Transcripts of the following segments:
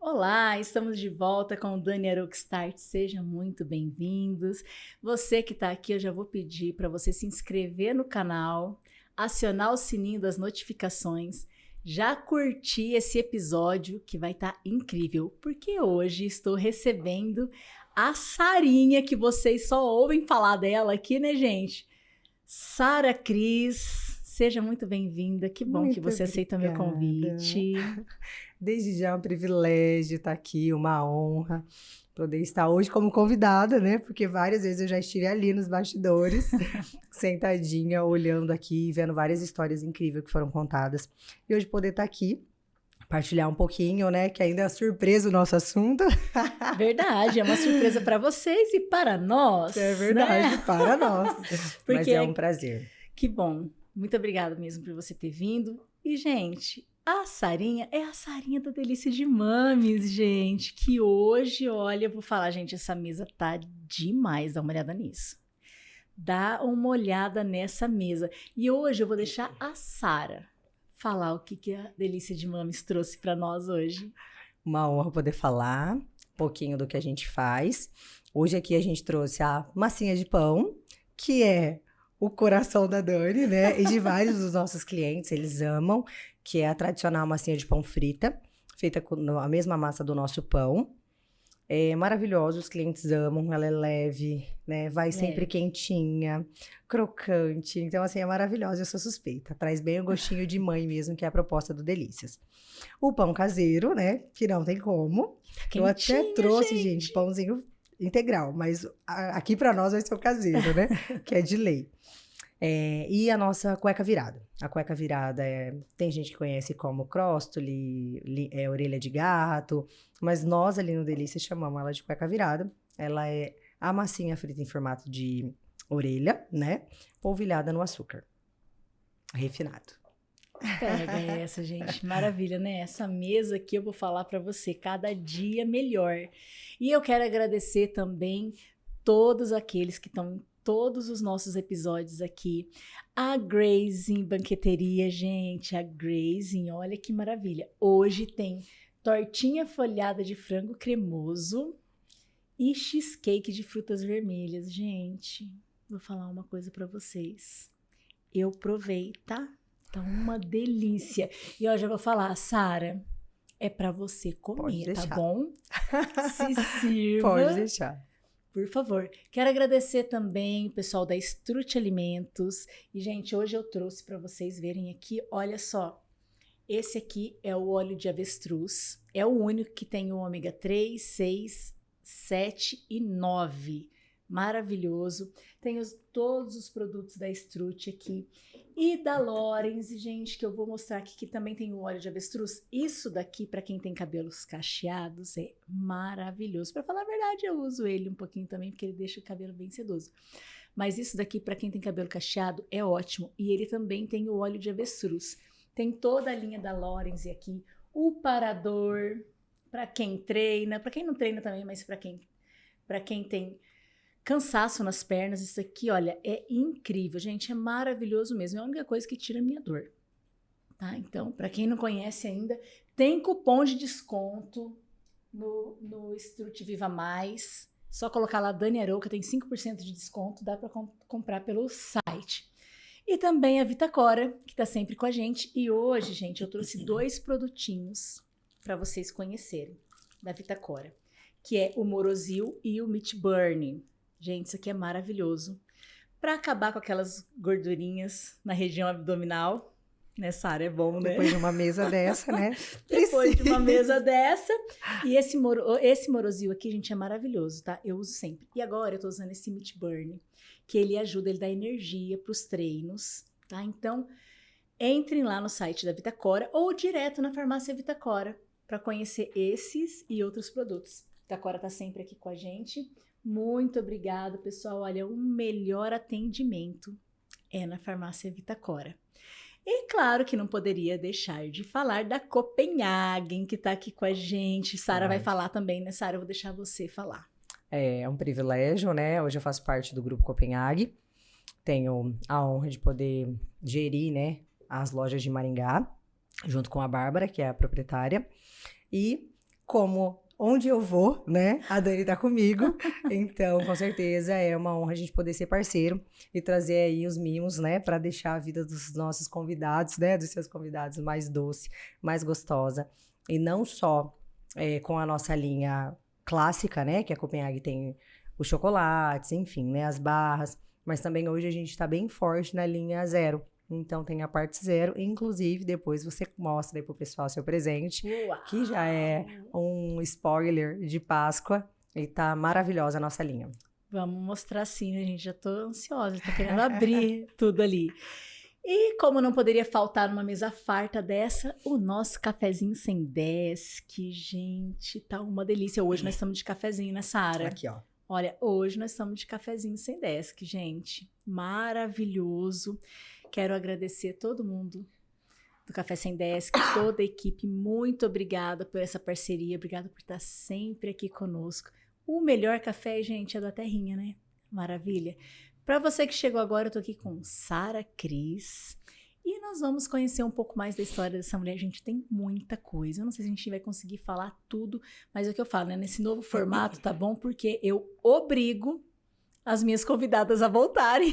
Olá, estamos de volta com o Dani Arouk Start. Sejam muito bem-vindos. Você que está aqui, eu já vou pedir para você se inscrever no canal, acionar o sininho das notificações, já curtir esse episódio que vai estar incrível, porque hoje estou recebendo a Sarinha, que vocês só ouvem falar dela aqui, né, gente? Sara Cris, seja muito bem-vinda. Que bom que Muito você aceita meu obrigada. convite. Desde já é um privilégio estar aqui, uma honra poder estar hoje como convidada, né? Porque várias vezes eu já estive ali nos bastidores, sentadinha, olhando aqui, vendo várias histórias incríveis que foram contadas. E hoje poder estar aqui, partilhar um pouquinho, né? Que ainda é surpresa o nosso assunto. Verdade, é uma surpresa para vocês e para É nós, verdade, né? para nós. Mas é um Porque prazer. que bom. Muito obrigada mesmo por você ter vindo. E, gente, a Sarinha é a Sarinha da Delícia de Mames, gente. Que hoje, olha, eu vou falar, gente, essa mesa tá demais. Dá uma olhada nisso. Dá uma olhada nessa mesa. E hoje eu vou deixar a Sara falar o que a Delícia de Mames trouxe para nós hoje. Uma honra poder falar um pouquinho do que a gente faz. Hoje aqui a gente trouxe a massinha de pão, que é o coração da Dani, né? E de vários dos nossos clientes, eles amam, que é a tradicional massinha de pão frita, feita com a mesma massa do nosso pão. É maravilhoso, os clientes amam, ela é leve, né? Vai sempre Leve. quentinha, crocante. Então, assim, é maravilhosa, eu sou suspeita. Traz bem o gostinho de mãe mesmo, que é a proposta do Delícias. O pão caseiro, né? Que não tem como. Eu até Quentinha, trouxe, gente, gente. pãozinho integral, mas aqui para nós vai ser o caseiro, né? Que é de lei. E a nossa cueca virada. A cueca virada tem gente que conhece como cróstoli, orelha de gato, mas nós ali no Delícia chamamos ela de cueca virada. Ela é a massinha frita em formato de orelha, né? Polvilhada no açúcar refinado. Pega essa, gente. Maravilha, né? Essa mesa aqui eu vou falar para você, cada dia melhor. E eu quero agradecer também todos aqueles que estão em todos os nossos episódios aqui. A Grazing Banqueteria, gente, a Grazing, olha que maravilha. Hoje tem tortinha folhada de frango cremoso e cheesecake de frutas vermelhas. Gente, vou falar uma coisa para vocês. Eu provei, tá? Tá uma delícia. E ó, já vou falar, Sara, é para você Pode comer, tá deixar. bom? Se Pode sirva, deixar. por favor. Quero agradecer também o pessoal da Strut Alimentos. E, gente, hoje eu trouxe para vocês verem aqui, olha só. Esse aqui é o óleo de avestruz. É o único que tem o ômega 3, 6, 7 e 9. Maravilhoso. Tem todos os produtos da Strut aqui. E da Lorenz, gente, que eu vou mostrar aqui, que também tem o óleo de avestruz. Isso daqui, para quem tem cabelos cacheados, é maravilhoso. Para falar a verdade, eu uso ele um pouquinho também, porque ele deixa o cabelo bem sedoso. Mas isso daqui, para quem tem cabelo cacheado, é ótimo. E ele também tem o óleo de avestruz. Tem toda a linha da Lorenz aqui. O parador, para quem treina, para quem não treina também, mas para quem tem cansaço nas pernas, isso aqui, olha, é incrível, gente, é maravilhoso mesmo. É a única coisa que tira a minha dor, tá? Então, para quem não conhece ainda, tem cupom de desconto no Strut Viva Mais. Só colocar lá Dani Arouca, tem 5% de desconto, dá para comprar pelo site. E também a Vitacora, que está sempre com a gente. E hoje, gente, eu trouxe 2 produtinhos para vocês conhecerem da Vitacora, que é o Morosil e o Meat Burn. Gente, isso aqui é maravilhoso. Para acabar com aquelas gordurinhas na região abdominal. Né, Sara? É bom, né? Depois de uma mesa dessa, né? Depois de uma mesa dessa. E esse Morosil aqui, gente, é maravilhoso, tá? Eu uso sempre. E agora eu tô usando esse Meat Burn, que ele ajuda, ele dá energia para os treinos, tá? Então, entrem lá no site da Vitacora ou direto na farmácia Vitacora para conhecer esses e outros produtos. Vitacora tá sempre aqui com a gente. Muito obrigado, pessoal. Olha, o melhor atendimento é na farmácia Vitacora. E claro que não poderia deixar de falar da Copenhagen, que está aqui com a gente. Sara vai falar também, né, Sara? Eu vou deixar você falar. É um privilégio, né? Hoje eu faço parte do Grupo Copenhague. Tenho a honra de poder gerir, né, as lojas de Maringá, junto com a Bárbara, que é a proprietária. E como onde eu vou, né? A Dani tá comigo. Então, com certeza, é uma honra a gente poder ser parceiro e trazer aí os mimos, né? Para deixar a vida dos nossos convidados, né? Dos seus convidados mais doce, mais gostosa. E não só com a nossa linha clássica, né? Que a Copenhague tem os chocolates, enfim, né? As barras. Mas também hoje a gente tá bem forte na linha zero. Então tem a parte zero, inclusive depois você mostra aí pro pessoal seu presente, Uau. que já é um spoiler de Páscoa e tá maravilhosa a nossa linha. Vamos mostrar sim, né, gente? Já tô ansiosa, tô querendo abrir tudo ali. E como não poderia faltar numa mesa farta dessa, o nosso cafezinho sem desk, gente, tá uma delícia. Hoje nós estamos de cafezinho, né, Sara? Aqui, ó. Olha, hoje nós estamos de cafezinho sem desk, gente. Maravilhoso. Quero agradecer a todo mundo do Café Sem Desk, toda a equipe. Muito obrigada por essa parceria. Obrigada por estar sempre aqui conosco. O melhor café, gente, é da terrinha, né? Maravilha. Para você que chegou agora, eu tô aqui com Sara Cris. E nós vamos conhecer um pouco mais da história dessa mulher. A gente tem muita coisa. Eu não sei se a gente vai conseguir falar tudo, mas é o que eu falo, né? Nesse novo formato, tá bom? Porque eu obrigo as minhas convidadas a voltarem.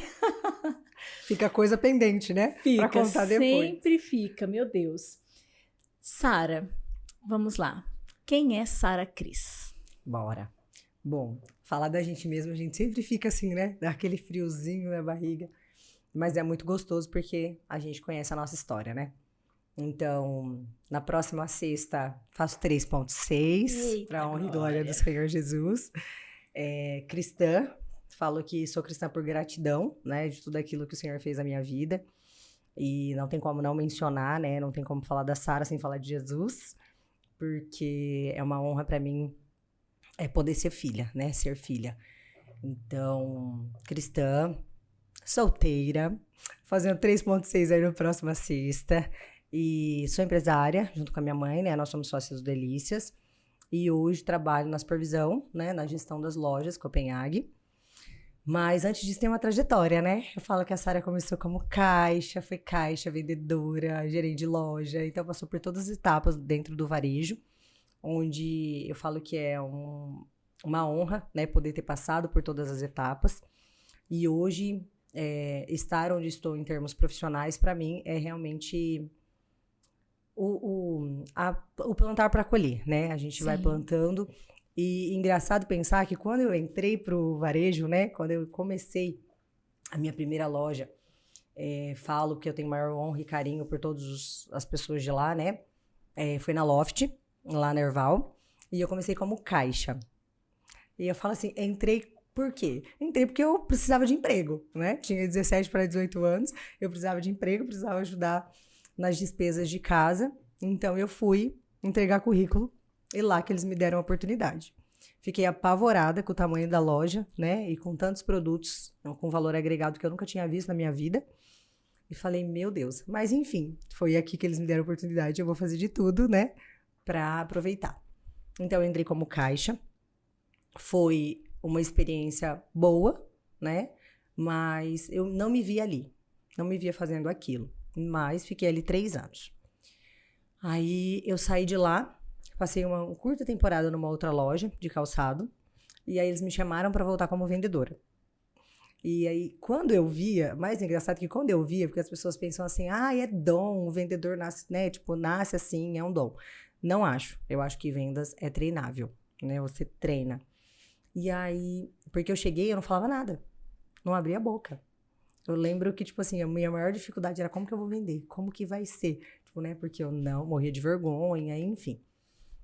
Fica coisa pendente, né? Fica, pra contar depois. sempre fica, meu Deus. Sara, vamos lá. Quem é Sara Cris? Bora. Bom, falar da gente mesmo, a gente sempre fica assim, né? Dá aquele friozinho na barriga. Mas é muito gostoso porque a gente conhece a nossa história, né? Então, na próxima sexta, faço 3.6 para honra e glória do Senhor Jesus. Cristã, falo que sou cristã por gratidão, né? De tudo aquilo que o Senhor fez na minha vida. E não tem como não mencionar, né? Não tem como falar da Sara sem falar de Jesus. Porque é uma honra para mim poder ser filha, né? Ser filha. Então, cristã, solteira, fazendo 3.6 aí na próxima sexta. E sou empresária, junto com a minha mãe, né? Nós somos sócios do Delícias. E hoje trabalho na supervisão, né? Na gestão das lojas Copenhague. Mas antes disso tem uma trajetória, né? Eu falo que a Sara começou como caixa, foi caixa, vendedora, gerente de loja. Então passou por todas as etapas dentro do varejo. Onde eu falo que é uma honra, né? Poder ter passado por todas as etapas. E hoje, estar onde estou em termos profissionais, para mim, é realmente o plantar para colher, né? A gente vai plantando. E engraçado pensar que quando eu entrei pro varejo, né? Quando eu comecei a minha primeira loja, falo que eu tenho maior honra e carinho por todas as pessoas de lá, né? Foi na Loft, lá na Erval. E eu comecei como caixa. E eu falo assim, entrei por quê? Entrei porque eu precisava de emprego, né? Tinha 17 para 18 anos, eu precisava de emprego, precisava ajudar nas despesas de casa. Então, eu fui entregar currículo e lá que eles me deram a oportunidade. Fiquei apavorada com o tamanho da loja, né? E com tantos produtos com valor agregado que eu nunca tinha visto na minha vida. E falei, meu Deus. Mas, enfim, foi aqui que eles me deram a oportunidade. Eu vou fazer de tudo, né? Para aproveitar. Então, eu entrei como caixa. Foi uma experiência boa, né? Mas eu não me via ali. Não me via fazendo aquilo. Mas fiquei ali 3 anos. Aí eu saí de lá, passei uma curta temporada numa outra loja de calçado. E aí eles me chamaram para voltar como vendedora. E aí, quando eu via, mais engraçado que quando eu via, porque as pessoas pensam assim, é dom, o vendedor nasce, né? Tipo, nasce assim, é um dom. Não acho. Eu acho que vendas é treinável, né? Você treina. E aí, porque eu cheguei, eu não falava nada. Não abria a boca. Eu lembro que, tipo assim, a minha maior dificuldade era como que eu vou vender? Como que vai ser? Tipo, né? Porque eu não morria de vergonha, enfim.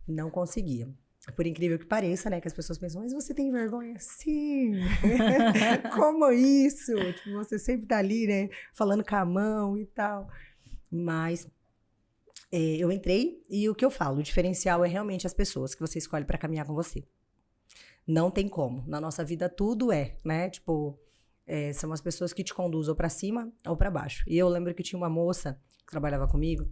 Não conseguia. Por incrível que pareça, né? Que as pessoas pensam, mas você tem vergonha? Sim! Como isso? Tipo, você sempre tá ali, né? Falando com a mão e tal. Mas eu entrei e o que eu falo, o diferencial é realmente as pessoas que você escolhe para caminhar com você. Não tem como. Na nossa vida tudo né? Tipo, são as pessoas que te conduzem ou pra cima ou pra baixo. E eu lembro que tinha uma moça que trabalhava comigo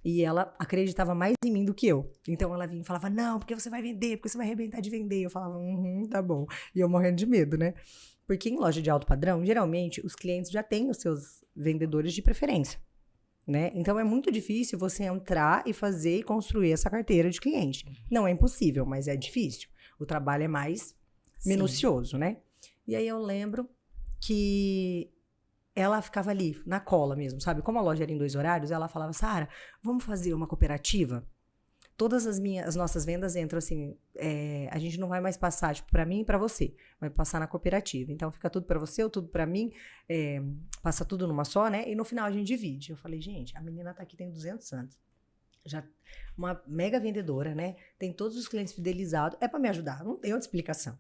e ela acreditava mais em mim do que eu. Então ela vinha e falava, não, porque você vai vender, porque você vai arrebentar de vender. Eu falava, tá bom. E eu morrendo de medo, né? Porque em loja de alto padrão, geralmente, os clientes já têm os seus vendedores de preferência. né? Então, é muito difícil você entrar e fazer e construir essa carteira de cliente. Não é impossível, mas é difícil. O trabalho é mais minucioso, né? E aí, eu lembro que ela ficava ali, na cola mesmo, sabe? Como a loja era em 2 horários, ela falava, Sara, vamos fazer uma cooperativa? Todas as nossas vendas entram assim, a gente não vai mais passar, tipo, pra mim e pra você, vai passar na cooperativa. Então, fica tudo pra você ou tudo pra mim, passa tudo numa só, né? E no final a gente divide. Eu falei, gente, a menina tá aqui tem 200 anos. Já uma mega vendedora, né? Tem todos os clientes fidelizados, é pra me ajudar, não tem outra explicação.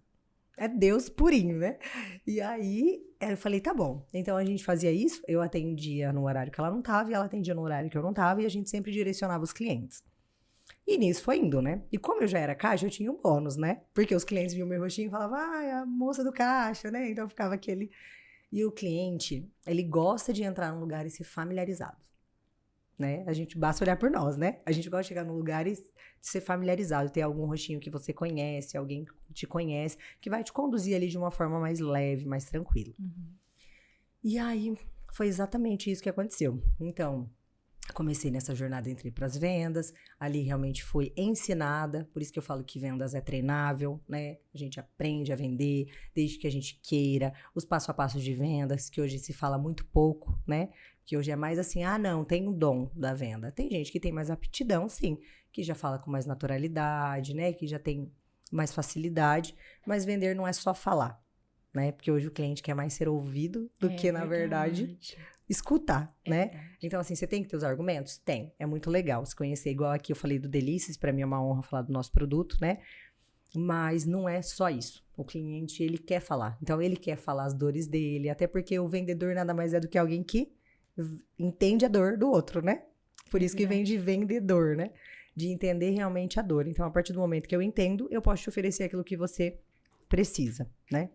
É Deus purinho, né? E aí, eu falei, tá bom. Então, a gente fazia isso, eu atendia no horário que ela não tava, e ela atendia no horário que eu não tava, e a gente sempre direcionava os clientes. E nisso foi indo, né? E como eu já era caixa, eu tinha um bônus, né? Porque os clientes viam meu rostinho e falavam, é a moça do caixa, né? Então ficava aquele... E o cliente, ele gosta de entrar num lugar e ser familiarizado, né? A gente basta olhar por nós, né? A gente gosta de chegar num lugar e ser familiarizado, ter algum rostinho que você conhece, alguém que te conhece, que vai te conduzir ali de uma forma mais leve, mais tranquila. E aí, foi exatamente isso que aconteceu. Então... comecei nessa jornada, entrei para as vendas, ali realmente fui ensinada, por isso que eu falo que vendas é treinável, né? A gente aprende a vender desde que a gente queira, os passo a passo de vendas, que hoje se fala muito pouco, né? Que hoje é mais assim, não, tem o dom da venda. Tem gente que tem mais aptidão, sim, que já fala com mais naturalidade, né? Que já tem mais facilidade, mas vender não é só falar, né? Porque hoje o cliente quer mais ser ouvido do que, na verdade, escutar, né? Então, assim, você tem que ter os argumentos? Tem. É muito legal se conhecer. Igual aqui eu falei do Delícias, pra mim é uma honra falar do nosso produto, né? Mas não é só isso. O cliente, ele quer falar. Então, ele quer falar as dores dele, até porque o vendedor nada mais é do que alguém que entende a dor do outro, né? Por isso que vem de vendedor, né? De entender realmente a dor. Então, a partir do momento que eu entendo, eu posso te oferecer aquilo que você precisa, né?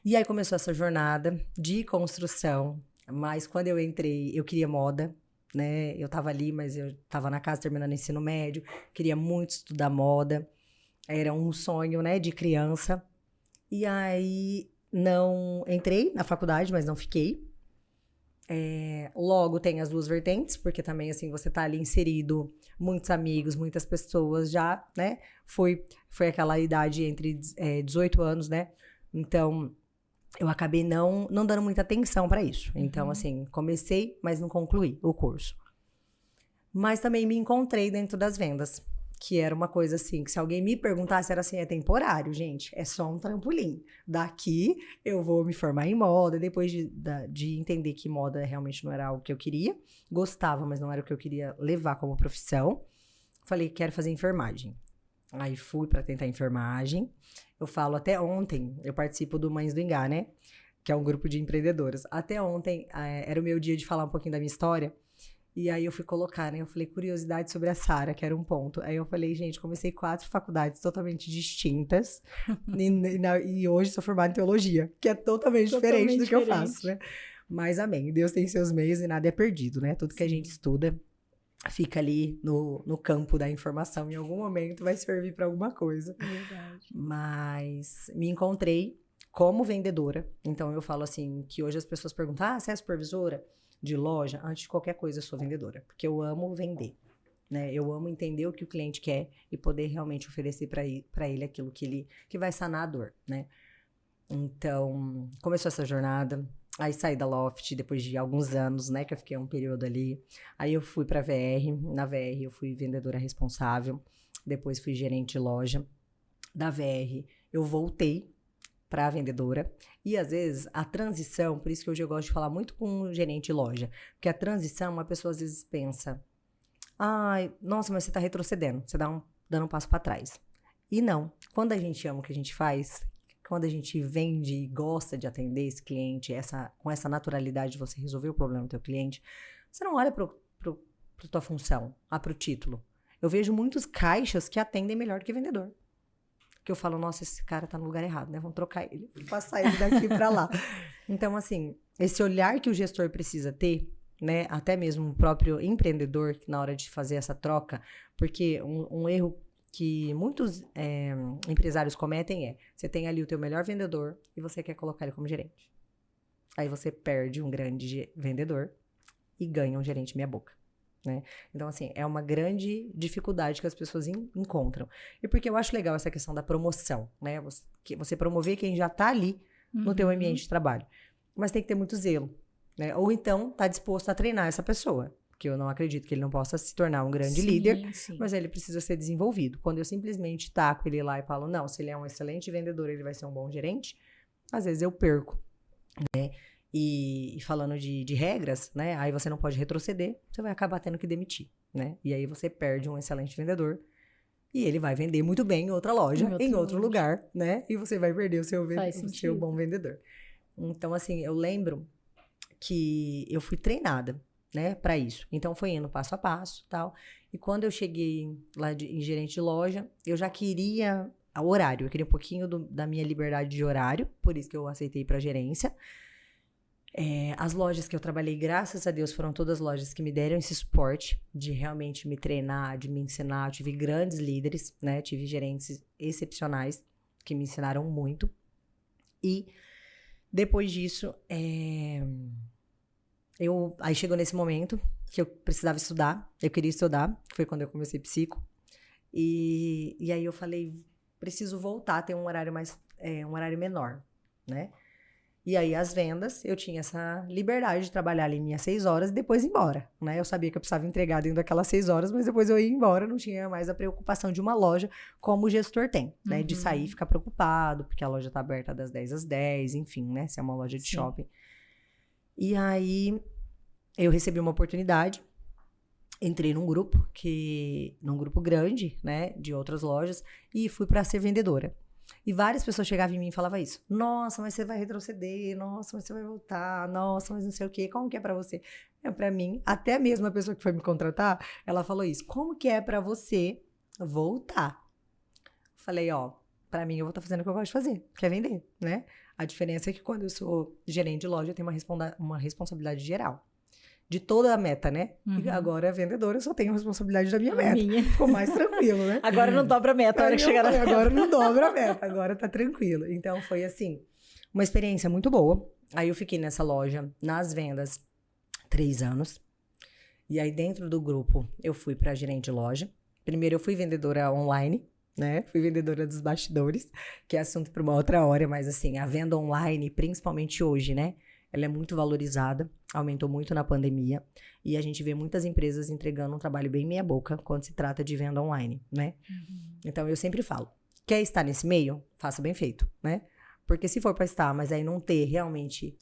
E aí começou essa jornada de construção. Mas quando eu entrei, eu queria moda, né? Eu tava ali, mas eu tava na casa terminando o ensino médio, queria muito estudar moda. Era um sonho, né, de criança. E aí, não entrei na faculdade, mas não fiquei. Logo tem as 2 vertentes, porque também, assim, você tá ali inserido, muitos amigos, muitas pessoas já, né? Foi aquela idade entre 18 anos, né? Então... eu acabei não dando muita atenção para isso. Então, assim, comecei, mas não concluí o curso. Mas também me encontrei dentro das vendas, que era uma coisa assim, que se alguém me perguntasse, era assim, é temporário, gente, é só um trampolim. Daqui eu vou me formar em moda, depois de entender que moda realmente não era algo que eu queria, gostava, mas não era o que eu queria levar como profissão, falei, quero fazer enfermagem. Aí fui para tentar enfermagem. Eu falo, até ontem, eu participo do Mães do Engá, né? Que é um grupo de empreendedoras. Até ontem, era o meu dia de falar um pouquinho da minha história. E aí eu fui colocar, né? Eu falei, curiosidade sobre a Sara, que era um ponto. Aí eu falei, gente, comecei 4 faculdades totalmente distintas. E hoje sou formada em teologia, que é totalmente diferente do que eu faço, né? Mas amém, Deus tem seus meios e nada é perdido, né? Tudo que a gente estuda fica ali no campo da informação, em algum momento vai servir para alguma coisa. Verdade. Mas me encontrei como vendedora. Então eu falo assim, que hoje as pessoas perguntam, você é supervisora de loja? Antes de qualquer coisa eu sou vendedora, porque eu amo vender, né? Eu amo entender o que o cliente quer e poder realmente oferecer para ele aquilo que vai sanar a dor, né? Então, começou essa jornada. Aí saí da Loft depois de alguns anos, né? Que eu fiquei um período ali. Aí eu fui pra VR. Na VR eu fui vendedora responsável. Depois fui gerente de loja. Da VR eu voltei pra vendedora. E às vezes a transição, por isso que hoje eu gosto de falar muito com o gerente de loja. Porque a transição, uma pessoa às vezes pensa, nossa, mas você tá retrocedendo. Você dando um passo pra trás. E não. Quando a gente ama o que a gente faz... quando a gente vende e gosta de atender esse cliente, com essa naturalidade de você resolver o problema do teu cliente, você não olha para tua função, para o título. Eu vejo muitos caixas que atendem melhor do que vendedor. Que eu falo, nossa, esse cara tá no lugar errado, né? Vamos trocar ele, passar ele daqui para lá. Então, assim, esse olhar que o gestor precisa ter, né? Até mesmo o próprio empreendedor, na hora de fazer essa troca, porque um erro que muitos empresários cometem você tem ali o teu melhor vendedor e você quer colocar ele como gerente. Aí você perde um grande vendedor e ganha um gerente meia boca, né? Então, assim, é uma grande dificuldade que as pessoas encontram. E porque eu acho legal essa questão da promoção, né? Você promover quem já tá ali no teu ambiente de trabalho. Mas tem que ter muito zelo, né? Ou então, tá disposto a treinar essa pessoa. Que eu não acredito que ele não possa se tornar um grande líder, mas ele precisa ser desenvolvido. Quando eu simplesmente taco ele lá e falo, não, se ele é um excelente vendedor, ele vai ser um bom gerente, às vezes eu perco, né? E falando de regras, né? Aí você não pode retroceder, você vai acabar tendo que demitir, né? E aí você perde um excelente vendedor e ele vai vender muito bem em outra loja, em outro lugar, né? E você vai perder o seu bom vendedor. Então, assim, eu lembro que eu fui treinada, né, para isso. Então, foi indo passo a passo, tal. E quando eu cheguei lá em gerente de loja, eu já queria o horário. Eu queria um pouquinho da minha liberdade de horário, por isso que eu aceitei para gerência. As lojas que eu trabalhei, graças a Deus, foram todas lojas que me deram esse suporte de realmente me treinar, de me ensinar. Eu tive grandes líderes, né, tive gerentes excepcionais que me ensinaram muito. E depois disso, aí chegou nesse momento que eu precisava estudar, eu queria estudar, foi quando eu comecei psico, e aí eu falei, preciso voltar a ter um horário um horário menor, né? E aí as vendas, eu tinha essa liberdade de trabalhar ali minhas 6 horas e depois ir embora, né? Eu sabia que eu precisava entregar dentro daquelas 6 horas, mas depois eu ia embora, não tinha mais a preocupação de uma loja como o gestor tem, né? De sair e ficar preocupado, porque a loja tá aberta das 10 às 10, enfim, né? Se é uma loja de shopping. E aí, eu recebi uma oportunidade, entrei num grupo grande, né, de outras lojas, e fui para ser vendedora. E várias pessoas chegavam em mim e falavam isso. Nossa, mas você vai retroceder, nossa, mas você vai voltar, nossa, mas não sei o quê, como que é pra você? Pra mim, até mesmo a pessoa que foi me contratar, ela falou isso, como que é pra você voltar? Falei, pra mim eu vou estar fazendo o que eu gosto de fazer, que é vender, né? A diferença é que quando eu sou gerente de loja, eu tenho uma responsabilidade geral. De toda a meta, né? E agora, vendedora, eu só tenho a responsabilidade da minha meta. Ficou mais tranquilo, né? Agora não dobra a meta, a hora que chegar na meta. Agora não dobra a meta, agora tá tranquilo. Então, foi assim, uma experiência muito boa. Aí eu fiquei nessa loja, nas vendas, 3 anos. E aí, dentro do grupo, eu fui pra gerente de loja. Primeiro, eu fui vendedora online, né? Fui vendedora dos bastidores, que é assunto para uma outra hora, mas assim, a venda online, principalmente hoje, né? Ela é muito valorizada, aumentou muito na pandemia, e a gente vê muitas empresas entregando um trabalho bem meia boca quando se trata de venda online, né? Então, eu sempre falo, quer estar nesse meio? Faça bem feito, né? Porque se for para estar, mas aí não ter realmente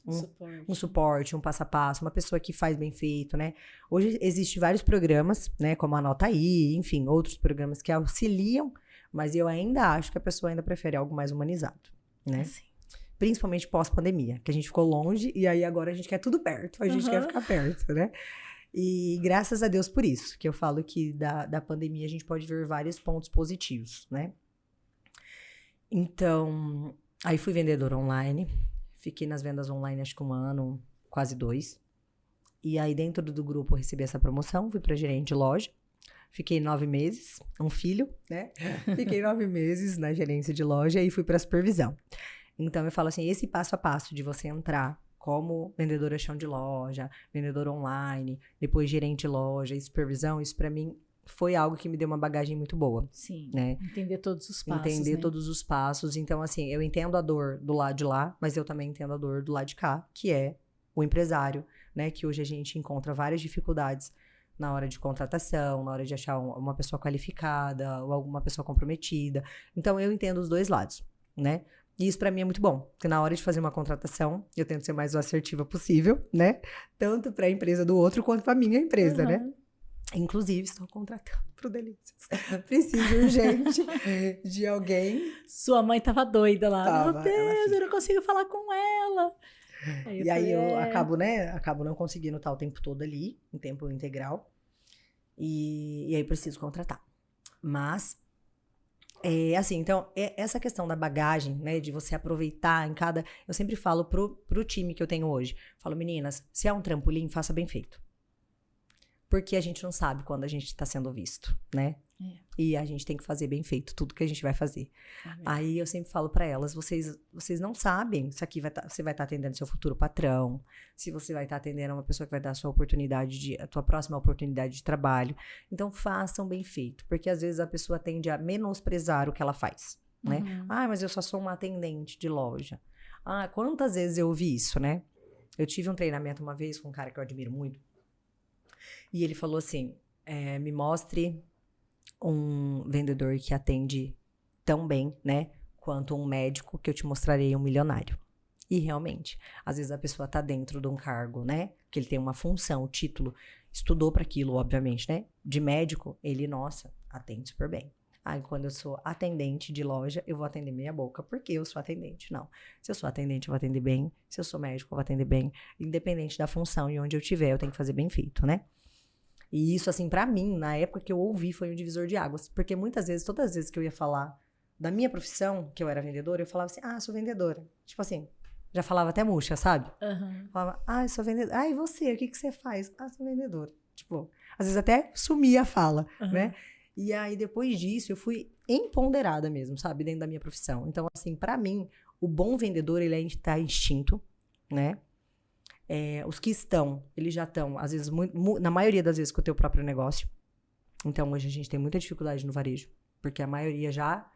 um suporte, um passo a passo, uma pessoa que faz bem feito, né? Hoje existem vários programas, né? Como Anota Aí, enfim, outros programas que auxiliam, mas eu ainda acho que a pessoa ainda prefere algo mais humanizado, né? Sim. Principalmente pós-pandemia, que a gente ficou longe e aí agora a gente quer tudo perto, a gente quer ficar perto, né? E graças a Deus por isso, que eu falo que da pandemia a gente pode ver vários pontos positivos, né? Então, aí fui vendedora online, fiquei nas vendas online acho que 1 ano, quase 2. E aí dentro do grupo eu recebi essa promoção, fui pra gerente de loja. Fiquei 9 meses, um filho, né? Fiquei 9 meses na gerência de loja e fui pra supervisão. Então, eu falo assim, esse passo a passo de você entrar como vendedora chão de loja, vendedora online, depois gerente de loja e supervisão, isso pra mim foi algo que me deu uma bagagem muito boa. Sim, né? Entender todos os passos, Entender todos os passos. Então, assim, eu entendo a dor do lado de lá, mas eu também entendo a dor do lado de cá, que é o empresário, né? Que hoje a gente encontra várias dificuldades na hora de contratação, na hora de achar uma pessoa qualificada ou alguma pessoa comprometida. Então, eu entendo os dois lados, né? E isso pra mim é muito bom, porque na hora de fazer uma contratação, eu tento ser mais assertiva possível, né? Tanto pra empresa do outro, quanto pra minha empresa, né? Inclusive, estou contratando pro Delícias. Preciso urgente de alguém. Sua mãe tava doida lá. Tava, meu Deus, eu não consigo falar com ela. Aí eu acabo não conseguindo estar o tempo todo ali, em tempo integral. E aí preciso contratar. Mas... assim, então, essa questão da bagagem, né, de você aproveitar em cada... Eu sempre falo pro time que eu tenho hoje, falo, meninas, se é um trampolim, faça bem feito. Porque a gente não sabe quando a gente tá sendo visto, né? E a gente tem que fazer bem feito tudo que a gente vai fazer. Aí eu sempre falo pra elas, vocês não sabem se aqui você vai estar atendendo seu futuro patrão, se você vai estar atendendo uma pessoa que vai dar a tua próxima oportunidade de trabalho. Então façam bem feito, porque às vezes a pessoa tende a menosprezar o que ela faz, né? Mas eu só sou uma atendente de loja. Quantas vezes eu ouvi isso, né? Eu tive um treinamento uma vez com um cara que eu admiro muito, e ele falou assim, me mostre um vendedor que atende tão bem, né, quanto um médico que eu te mostrarei um milionário. E realmente, às vezes a pessoa tá dentro de um cargo, né, que ele tem uma função, o título, estudou para aquilo, obviamente, né, de médico, ele, nossa, atende super bem. Quando eu sou atendente de loja, eu vou atender meia boca, porque eu sou atendente. Não, se eu sou atendente, eu vou atender bem, se eu sou médico, eu vou atender bem, independente da função e onde eu estiver, eu tenho que fazer bem feito, né. E isso, assim, pra mim, na época que eu ouvi, foi um divisor de águas. Porque muitas vezes, todas as vezes que eu ia falar da minha profissão, que eu era vendedora, eu falava assim, sou vendedora. Tipo assim, já falava até murcha, sabe? Falava, eu sou vendedora. E você, o que você faz? Sou vendedora. Tipo, às vezes até sumia a fala, né? E aí, depois disso, eu fui empoderada mesmo, sabe? Dentro da minha profissão. Então, assim, pra mim, o bom vendedor, ele tá instinto, né? Os que estão, eles já estão, às vezes, na maioria das vezes, com o teu próprio negócio. Então, hoje a gente tem muita dificuldade no varejo, porque a maioria já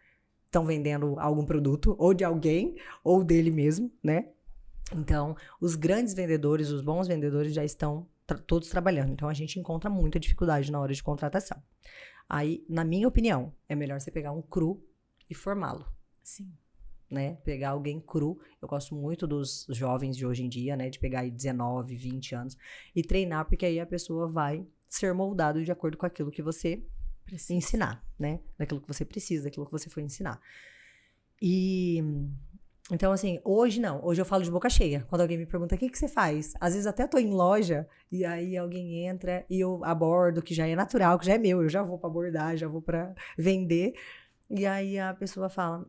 estão vendendo algum produto, ou de alguém, ou dele mesmo, né? Então, os grandes vendedores, os bons vendedores já estão todos trabalhando. Então, a gente encontra muita dificuldade na hora de contratação. Aí, na minha opinião, é melhor você pegar um cru e formá-lo. Sim. Né? Pegar alguém cru. Eu gosto muito dos jovens de hoje em dia, né? De pegar aí 19, 20 anos e treinar, porque aí a pessoa vai ser moldada de acordo com aquilo que você precisa ensinar, né? Daquilo que você precisa, daquilo que você foi ensinar. E então, assim, hoje não. Hoje eu falo de boca cheia. Quando alguém me pergunta, o que você faz? Às vezes até tô em loja e aí alguém entra e eu abordo, que já é natural, que já é meu. Eu já vou pra abordar, já vou pra vender. E aí a pessoa fala,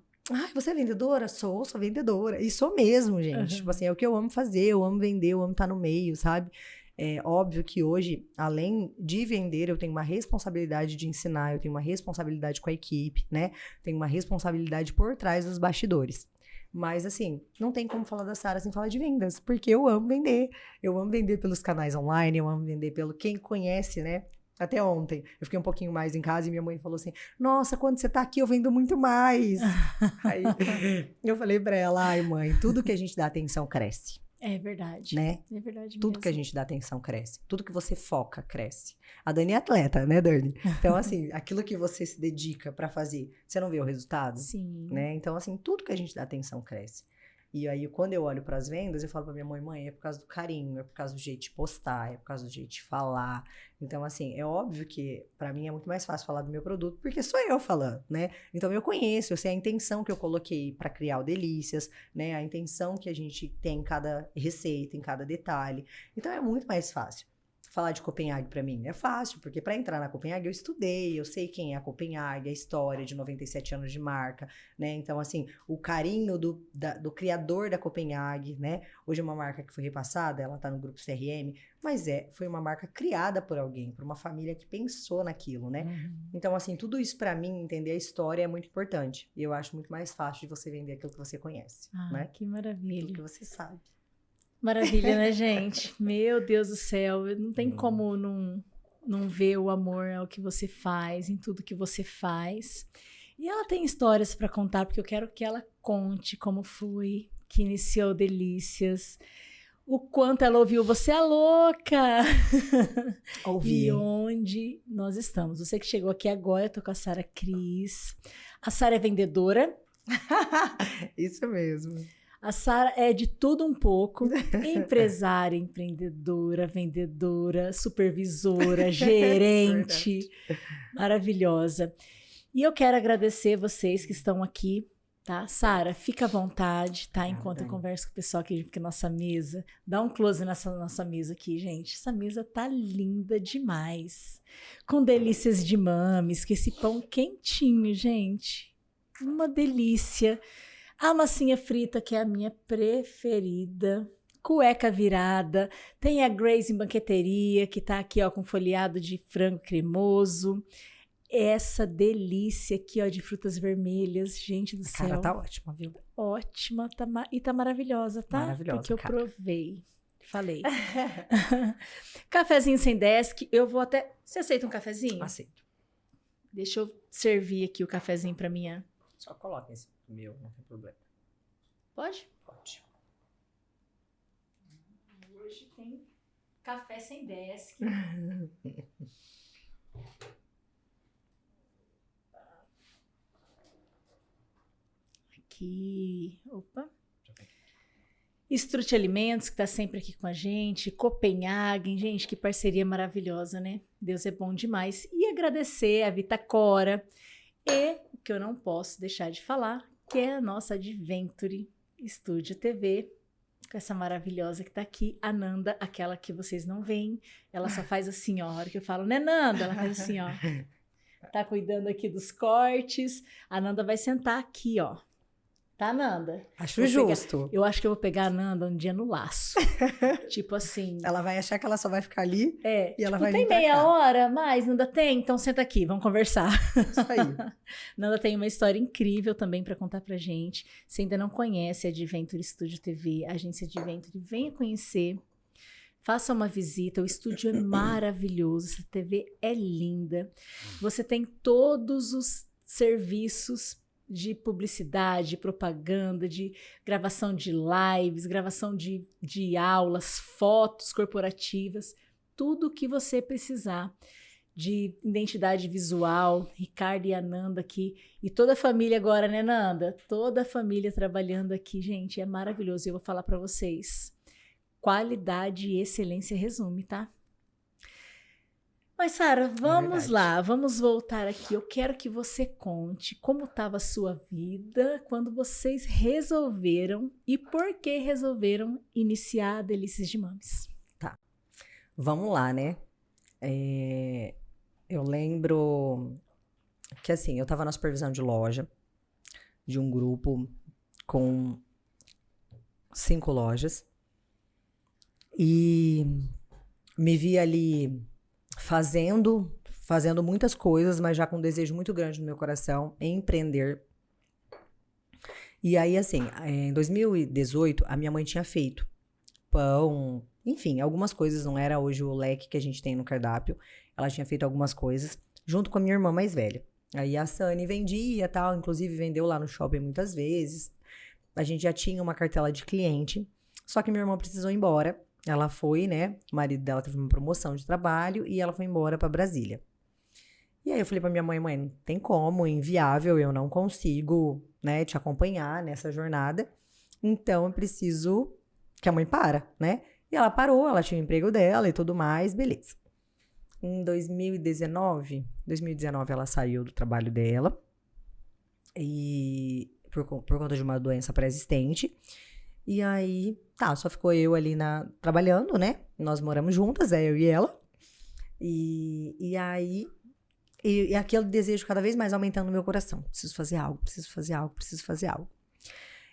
você é vendedora? Sou vendedora. E sou mesmo, gente. Tipo assim, é o que eu amo fazer, eu amo vender, eu amo estar no meio, sabe? É óbvio que hoje, além de vender, eu tenho uma responsabilidade de ensinar, eu tenho uma responsabilidade com a equipe, né? Tenho uma responsabilidade por trás dos bastidores. Mas, assim, não tem como falar da Sara sem falar de vendas, porque eu amo vender. Eu amo vender pelos canais online, eu amo vender pelo quem conhece, né? Até ontem, eu fiquei um pouquinho mais em casa e minha mãe falou assim, nossa, quando você tá aqui eu vendo muito mais. Aí eu falei pra ela, mãe, tudo que a gente dá atenção cresce. É verdade. Né? É verdade tudo mesmo. que a gente dá atenção cresce. Tudo que você foca, cresce. A Dani é atleta, né, Dani? Então, assim, aquilo que você se dedica pra fazer, você não vê o resultado? Sim. Né? Então, assim, tudo que a gente dá atenção cresce. E aí, quando eu olho para as vendas, eu falo pra minha mãe, é por causa do carinho, é por causa do jeito de postar, é por causa do jeito de falar. Então, assim, é óbvio que para mim é muito mais fácil falar do meu produto, porque sou eu falando, né? Então, eu conheço, eu sei a intenção que eu coloquei para criar o Delícias, né? A intenção que a gente tem em cada receita, em cada detalhe. Então, é muito mais fácil. Falar de Copenhague para mim é fácil, porque para entrar na Copenhague eu estudei, eu sei quem é a Copenhague, a história de 97 anos de marca, né? Então, assim, o carinho do criador da Copenhague, né? Hoje é uma marca que foi repassada, ela tá no grupo CRM, mas foi uma marca criada por alguém, por uma família que pensou naquilo, né? Então, assim, tudo isso para mim, entender a história é muito importante. E eu acho muito mais fácil de você vender aquilo que você conhece, né? Que maravilha. Aquilo que você sabe. Maravilha, né, gente? Meu Deus do céu, não tem como não ver o amor ao que você faz, em tudo que você faz. E ela tem histórias para contar, porque eu quero que ela conte como foi que iniciou Delícias, o quanto ela ouviu Você é Louca! Ouvi. E onde nós estamos. Você que chegou aqui agora, eu tô com a Sara Cris. A Sara é vendedora. Isso mesmo. A Sara é de tudo um pouco, empresária, empreendedora, vendedora, supervisora, gerente, maravilhosa. E eu quero agradecer vocês que estão aqui, tá? Sara, fica à vontade, tá? Enquanto eu converso com o pessoal aqui, porque nossa mesa, dá um close nessa nossa mesa aqui, gente. Essa mesa tá linda demais. Com delícias de mames, com esse pão quentinho, gente. Uma delícia. A massinha frita, que é a minha preferida. Cueca virada. Tem a Grace em banqueteria, que tá aqui, ó, com folheado de frango cremoso. essa delícia aqui, ó, de frutas vermelhas. Gente do A céu. cara tá ótima, viu? Ótima, e tá maravilhosa, tá? Maravilhosa, Porque eu cara. provei. Falei. Cafezinho sem desk. Eu vou até... Você aceita um cafezinho? Aceito. Deixa eu servir aqui o cafezinho pra minha... Só coloca esse meu, não tem problema. Pode? Pode. Hoje tem café sem desk. Aqui. Opa. Strut Alimentos, que está sempre aqui com a gente. Copenhagen. Gente, que parceria maravilhosa, né? Deus é bom demais. E agradecer a Vitacora. E o que eu não posso deixar de falar, que é a nossa Adventure Studio TV. Com essa maravilhosa que tá aqui, a Nanda, aquela que vocês não veem. Ela só faz assim, ó. A hora que eu falo, né, Nanda? Ela faz assim, ó. Tá cuidando aqui dos cortes. A Nanda vai sentar aqui, ó. Tá, Nanda? Acho justo. Eu acho que eu vou pegar a Nanda um dia no laço. Tipo assim. Ela vai achar que ela só vai ficar ali É. e ela tipo, vai tem vir pra meia cá. hora mais? Nanda tem? Então senta aqui, vamos conversar. Isso aí. Nanda tem uma história incrível também para contar pra gente. Se ainda não conhece a Adventure Studio TV, a agência Adventure, venha conhecer. Faça uma visita, o estúdio é maravilhoso, essa TV é linda. Você tem todos os serviços de publicidade, propaganda, de gravação de lives, gravação de aulas, fotos corporativas, tudo o que você precisar de identidade visual. Ricardo e a Nanda aqui, e toda a família agora, né, Nanda? Toda a família trabalhando aqui, gente, é maravilhoso. Eu vou falar para vocês. Qualidade e excelência resume, tá? Mas, Sara, vamos lá, vamos voltar aqui. Eu quero que você conte como estava a sua vida quando vocês resolveram e por que resolveram iniciar a Delícias de Mames. Tá. Vamos lá, né? Eu lembro que, assim, eu estava na supervisão de loja de um grupo com 5 lojas e me vi ali fazendo muitas coisas, mas já com um desejo muito grande no meu coração em empreender. E aí, assim, em 2018, a minha mãe tinha feito pão, enfim, algumas coisas, não era hoje o leque que a gente tem no cardápio. Ela tinha feito algumas coisas, junto com a minha irmã mais velha. Aí a Sani vendia, tal, inclusive vendeu lá no shopping muitas vezes. A gente já tinha uma cartela de cliente, só que minha irmã precisou ir embora. Ela foi, né? O marido dela teve uma promoção de trabalho e ela foi embora para Brasília. E aí eu falei pra minha mãe, não tem como, inviável, eu não consigo, né, te acompanhar nessa jornada. Então eu preciso que a mãe para, né? E ela parou, ela tinha o emprego dela e tudo mais, beleza. Em 2019 ela saiu do trabalho dela e por conta de uma doença pré-existente. E aí, só ficou eu ali trabalhando, né? Nós moramos juntas, eu e ela. E aí, e aquele desejo cada vez mais aumentando no meu coração. Preciso fazer algo, preciso fazer algo, preciso fazer algo.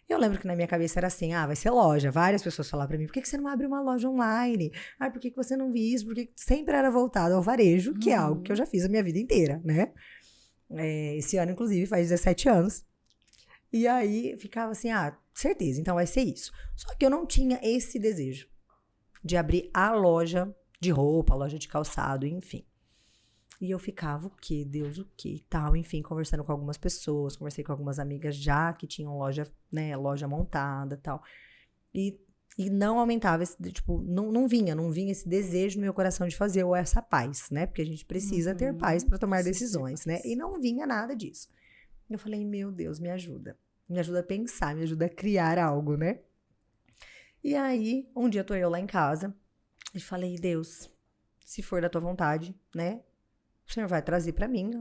Eu lembro que na minha cabeça era assim, vai ser loja. Várias pessoas falaram pra mim, por que você não abre uma loja online? Por que você não viu isso? Porque sempre era voltado ao varejo, que é algo que eu já fiz a minha vida inteira, né? Esse ano, inclusive, faz 17 anos. E aí, ficava assim, certeza, então vai ser isso. Só que eu não tinha esse desejo de abrir a loja de roupa, a loja de calçado, enfim. E eu ficava, o quê? Deus, o quê? E tal, enfim, conversando com algumas pessoas, conversei com algumas amigas já que tinham loja, né, loja montada e tal. E não aumentava, não vinha esse desejo no meu coração de fazer, ou essa paz, né? Porque a gente precisa ter paz para tomar decisões, né? E não vinha nada disso. Eu falei, meu Deus, me ajuda. Me ajuda a pensar, me ajuda a criar algo, né? E aí, um dia tô eu lá em casa e falei, Deus, se for da tua vontade, né? O Senhor vai trazer pra mim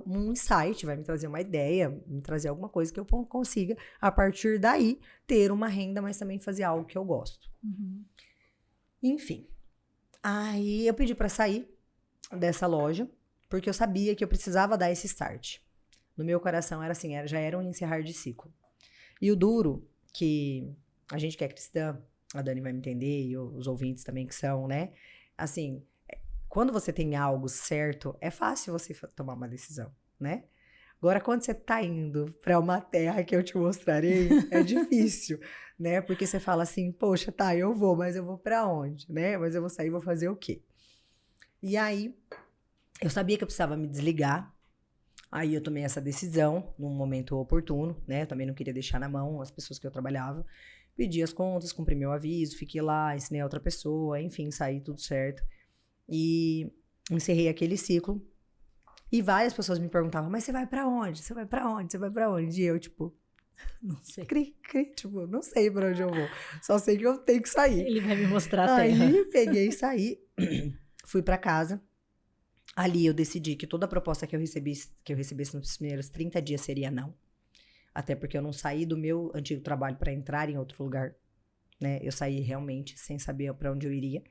um insight, vai me trazer uma ideia, me trazer alguma coisa que eu consiga, a partir daí, ter uma renda, mas também fazer algo que eu gosto. Enfim. Aí, eu pedi pra sair dessa loja, porque eu sabia que eu precisava dar esse start. No meu coração era assim, já era um encerrar de ciclo. E o duro, que a gente que é cristã, a Dani vai me entender, e os ouvintes também que são, né? Assim, quando você tem algo certo, é fácil você tomar uma decisão, né? Agora, quando você tá indo para uma terra que eu te mostrarei, é difícil, né? Porque você fala assim, poxa, tá, eu vou, mas eu vou para onde, né? Mas eu vou sair, vou fazer o quê? E aí, eu sabia que eu precisava me desligar. Aí eu tomei essa decisão num momento oportuno, né? Eu também não queria deixar na mão as pessoas que eu trabalhava. Pedi as contas, cumpri meu aviso, fiquei lá, ensinei a outra pessoa, enfim, saí tudo certo. E encerrei aquele ciclo. E várias pessoas me perguntavam, mas você vai pra onde? Você vai pra onde? Você vai pra onde? E eu, tipo, Não sei. tipo, não sei pra onde eu vou. Só sei que eu tenho que sair. Ele vai me mostrar a terra. Aí, peguei e saí. Fui pra casa. Ali eu decidi que toda a proposta que eu recebesse nos primeiros 30 dias seria não. Até porque eu não saí do meu antigo trabalho pra entrar em outro lugar, né? Eu saí realmente sem saber pra onde eu iria.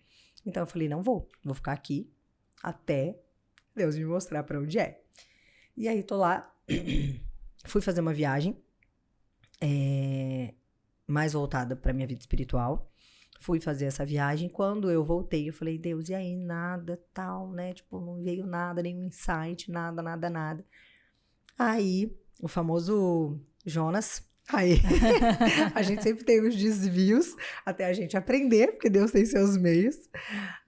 Então eu falei, não vou ficar aqui até Deus me mostrar pra onde é. E aí tô lá, fui fazer uma viagem mais voltada pra minha vida espiritual. Fui fazer essa viagem. Quando eu voltei, eu falei, Deus, e aí? Nada, tal, né? Tipo, não veio nada, nenhum insight, nada. Aí, o famoso Jonas. Aí, a gente sempre tem os desvios até a gente aprender, porque Deus tem seus meios.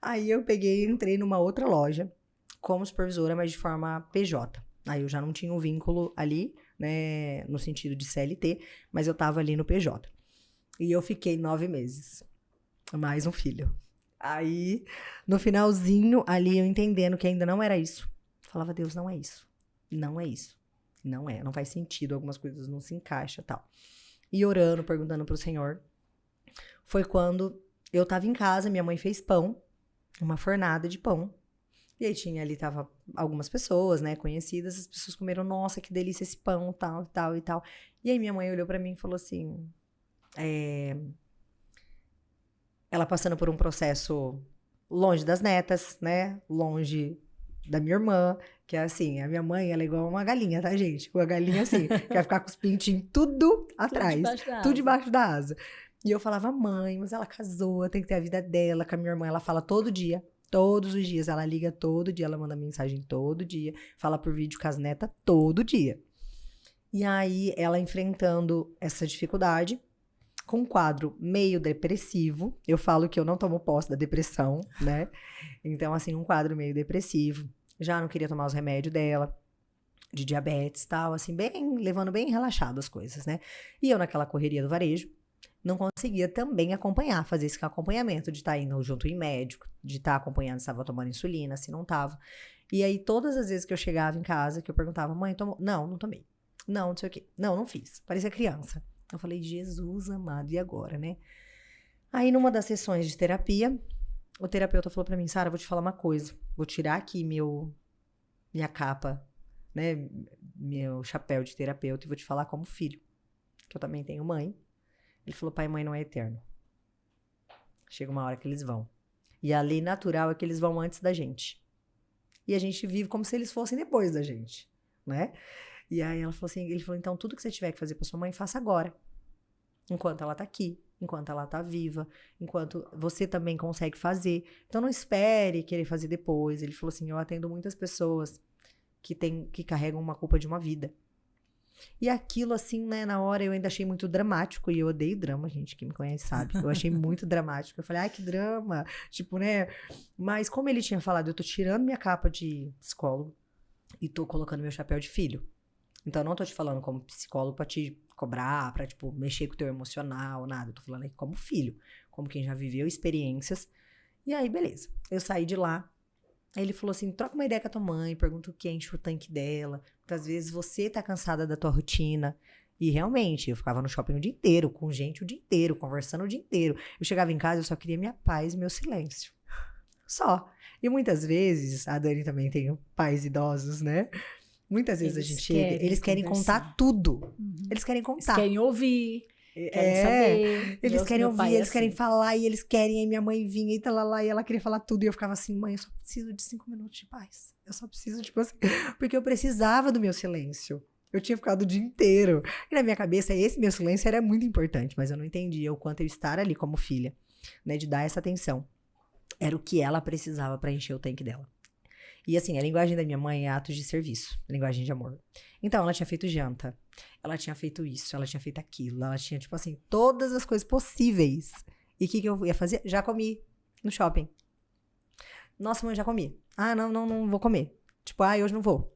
Aí eu peguei e entrei numa outra loja como supervisora, mas de forma PJ. Aí eu já não tinha um vínculo ali, né, no sentido de CLT, mas eu tava ali no PJ. E eu fiquei 9 meses. Mais um filho. Aí, no finalzinho, ali eu entendendo que ainda não era isso. Falava, Deus, não é isso. Não é isso. Não é, não faz sentido, algumas coisas não se encaixam e tal. E orando, perguntando pro Senhor. Foi quando eu tava em casa, minha mãe fez pão, uma fornada de pão. E aí tinha ali, tava algumas pessoas, né, conhecidas, as pessoas comeram, nossa, que delícia esse pão, tal. E aí minha mãe olhou pra mim e falou assim, ela passando por um processo longe das netas, né, longe da minha irmã, que é assim, a minha mãe, ela é igual uma galinha, tá, gente? Uma galinha assim, quer ficar com os pintinhos tudo atrás, tudo debaixo da asa. E eu falava, mãe, mas ela casou, tem que ter a vida dela, com a minha irmã, ela fala todo dia. Todos os dias, ela liga todo dia, ela manda mensagem todo dia, fala por vídeo com as netas todo dia. E aí, ela enfrentando essa dificuldade, com um quadro meio depressivo, eu falo que eu não tomo posse da depressão, né? Então, assim, um quadro meio depressivo, já não queria tomar os remédios dela, de diabetes e tal, assim, levando bem relaxado as coisas, né? E eu naquela correria do varejo, não conseguia também fazer esse acompanhamento de estar indo junto em médico, de estar acompanhando se estava tomando insulina, se não estava. E aí, todas as vezes que eu chegava em casa, que eu perguntava, mãe, tomou? Não tomei. Não sei o quê. Não fiz. Parecia criança. Eu falei, Jesus amado, e agora, né? Aí, numa das sessões de terapia, o terapeuta falou pra mim, Sara, vou te falar uma coisa. Vou tirar aqui minha capa, né? Meu chapéu de terapeuta e vou te falar como filho. Que eu também tenho mãe. Ele falou, pai e mãe não é eterno. Chega uma hora que eles vão. E a lei natural é que eles vão antes da gente. E a gente vive como se eles fossem depois da gente, né? E aí ele falou, então tudo que você tiver que fazer pra sua mãe, faça agora. Enquanto ela tá aqui, enquanto ela tá viva, enquanto você também consegue fazer. Então não espere querer fazer depois. Ele falou assim, eu atendo muitas pessoas que carregam uma culpa de uma vida. E aquilo, assim, né, na hora eu ainda achei muito dramático, e eu odeio drama, gente, quem me conhece sabe, eu achei muito dramático, eu falei, ai, que drama, tipo, né, mas como ele tinha falado, eu tô tirando minha capa de psicólogo e tô colocando meu chapéu de filho, então eu não tô te falando como psicólogo pra te cobrar, pra, tipo, mexer com o teu emocional, nada, eu tô falando aqui como filho, como quem já viveu experiências, e aí, beleza, eu saí de lá. Aí ele falou assim, troca uma ideia com a tua mãe, pergunta o que enche o tanque dela. Porque às vezes você tá cansada da tua rotina. E realmente, eu ficava no shopping o dia inteiro, com gente o dia inteiro, conversando o dia inteiro. Eu chegava em casa, eu só queria minha paz e meu silêncio. Só. E muitas vezes, a Dani também tem pais idosos, né? Muitas vezes a gente chega, eles querem contar tudo. Eles querem contar. Eles querem ouvir. Querem saber. Eles querem ouvir, eles querem falar, e eles querem, aí minha mãe vinha e lá, e ela queria falar tudo, e eu ficava assim, mãe, eu só preciso de 5 minutos de paz, eu só preciso, tipo assim, porque eu precisava do meu silêncio, eu tinha ficado o dia inteiro, e na minha cabeça, esse meu silêncio era muito importante, mas eu não entendia o quanto eu estar ali como filha, né, de dar essa atenção. Era o que ela precisava para encher o tanque dela. E assim, a linguagem da minha mãe é atos de serviço, linguagem de amor. Então, ela tinha feito janta, ela tinha feito isso, ela tinha feito aquilo, ela tinha, tipo assim, todas as coisas possíveis. E o que eu ia fazer? Já comi no shopping. Nossa, mãe, já comi. Ah, não vou comer. Tipo, hoje não vou.